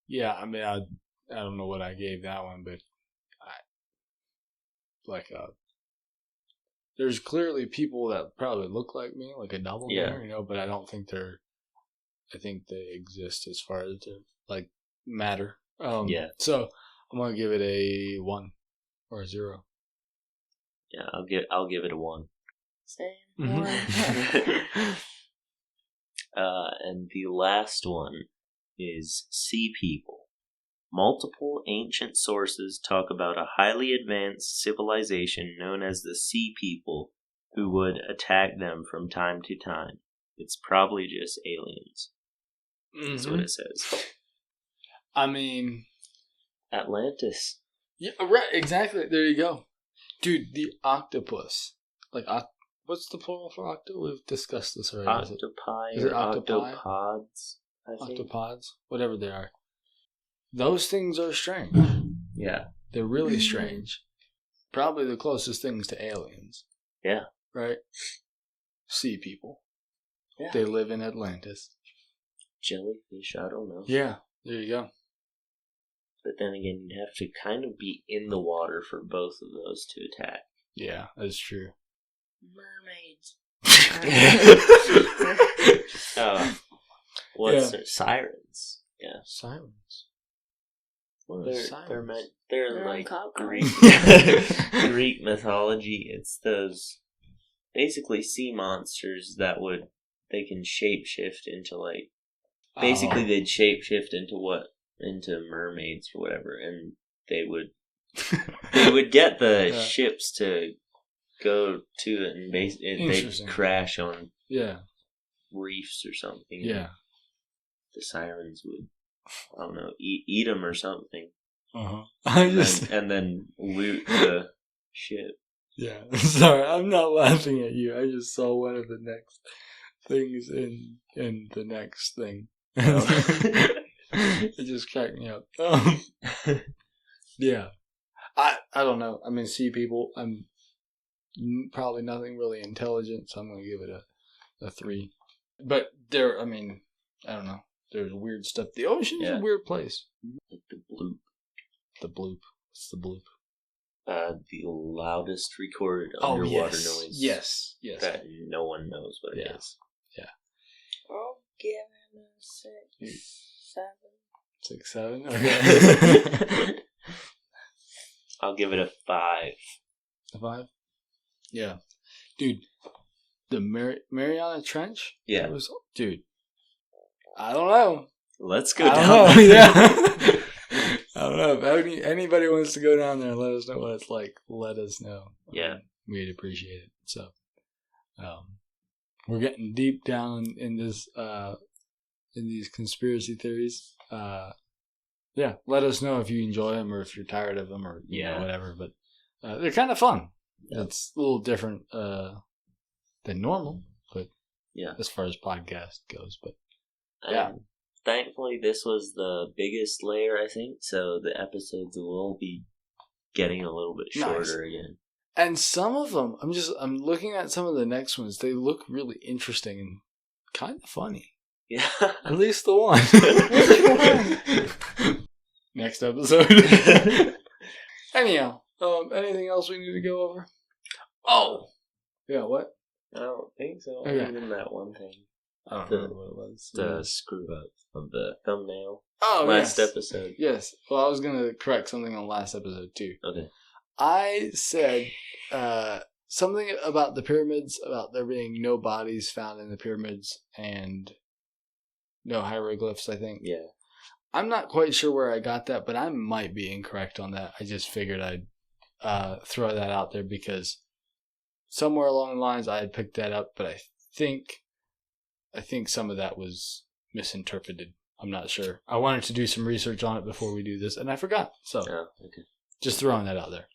Yeah. I mean, I don't know what I gave that one, but there's clearly people that probably look like me, like a doppelganger, but I don't think they're. I think they exist as far as like matter. So I'm gonna give it a 1 or a 0. Yeah, I'll give it a 1. Same. 1. And the last one is Sea People. Multiple ancient sources talk about a highly advanced civilization known as the Sea People who would attack them from time to time. It's probably just aliens. That's what it says. I mean... Atlantis. Yeah, right, exactly. There you go. Dude, the octopus. Like, what's the plural for octopus? We've discussed this already. Octopi is it octopods, I think. Octopods? Whatever they are. Those things are strange. Yeah. They're really strange. Probably the closest things to aliens. Yeah. Right? Sea people. Yeah. They live in Atlantis. Jellyfish, I don't know. Yeah, there you go. But then again, you'd have to kind of be in the water for both of those to attack. Yeah, that's true. Mermaids. Sirens. Yeah. Sirens. They're like Greek mythology. It's those basically sea monsters that they can shapeshift into like basically they'd shapeshift into mermaids or whatever, and they would get the ships to go to it, and they'd crash on reefs or something. Yeah. The sirens would, I don't know, eat them or something. And then loot the ship. Yeah. Sorry, I'm not laughing at you. I just saw one of the next things in the next thing. It just cracked me up. Yeah. I don't know. I mean, sea people, I'm probably nothing really intelligent, so I'm going to give it a 3. But I mean, I don't know. There's weird stuff. The ocean's a weird place. Like the bloop. The bloop. What's the bloop? The loudest recorded underwater noise. Yes. That no one knows what it is. Yeah. I'll give him a 6, 7. 6, 7? Okay. I'll give it a 5. A 5? Yeah. Dude, the Mariana Trench? Yeah. Dude, I don't know. Let's go I down don't know. there. Yeah. I don't know. If anybody wants to go down there and let us know what it's like, let us know. Yeah. We'd appreciate it. So, we're getting deep down in this, in these conspiracy theories. Yeah, let us know if you enjoy them or if you're tired of them or you know, whatever. But they're kind of fun. Yeah. It's a little different than normal, but as far as podcast goes. But yeah. Thankfully, this was the biggest layer, I think, so the episodes will be getting a little bit shorter again. And some of them, I'm looking at some of the next ones. They look really interesting and kind of funny. Yeah. At least the one. Next episode. Anyhow, anything else we need to go over? Oh! Yeah, what? I don't think so. Okay. Other than that one thing. I don't remember what it was. The screw up of the thumbnail. Oh, last episode. Yes. Well, I was going to correct something on last episode, too. Okay. I said something about the pyramids, about there being no bodies found in the pyramids and no hieroglyphs, I think. Yeah. I'm not quite sure where I got that, but I might be incorrect on that. I just figured I'd throw that out there because somewhere along the lines I had picked that up, but I think some of that was misinterpreted. I'm not sure. I wanted to do some research on it before we do this, and I forgot. So, okay. Just throwing that out there.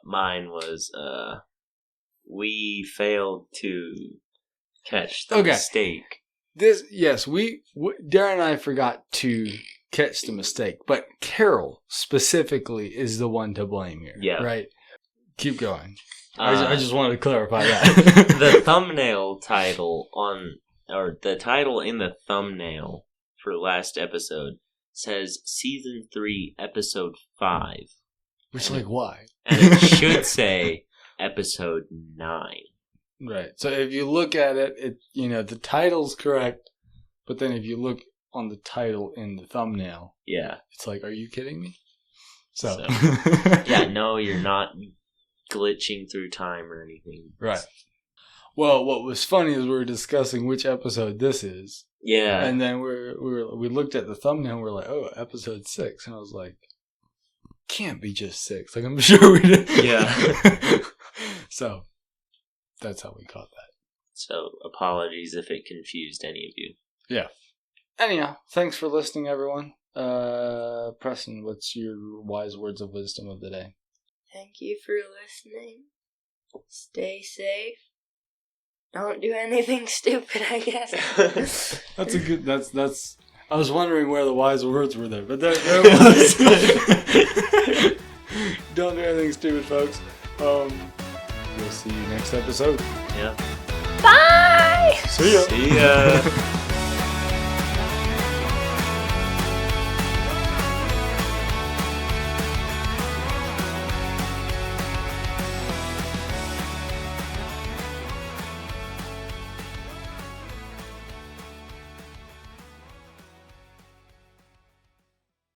Mine was, we failed to catch the mistake. Darren and I forgot to catch the mistake, but Carol specifically is the one to blame here. Yeah. Right? Keep going. I just wanted to clarify that. The thumbnail title the title in the thumbnail for last episode says Season 3, Episode 5. Which, why? And it should say Episode 9. Right. So if you look at it, the title's correct, but then if you look on the title in the thumbnail, it's like, are you kidding me? So. No, you're not glitching through time or anything. Right. Well, what was funny is we were discussing which episode this is. Yeah. And then we looked at the thumbnail and we're like, oh, episode 6. And I was like, can't be just 6. Like, I'm sure we did. Yeah. So, that's how we caught that. So, apologies if it confused any of you. Yeah. Anyhow, thanks for listening, everyone. Preston, what's your wise words of wisdom of the day? Thank you for listening. Stay safe. Don't do anything stupid, I guess. That's a good... That's... I was wondering where the wise words were there, but there it was. Don't do anything stupid, folks. We'll see you next episode. Yeah. Bye! See ya. See ya.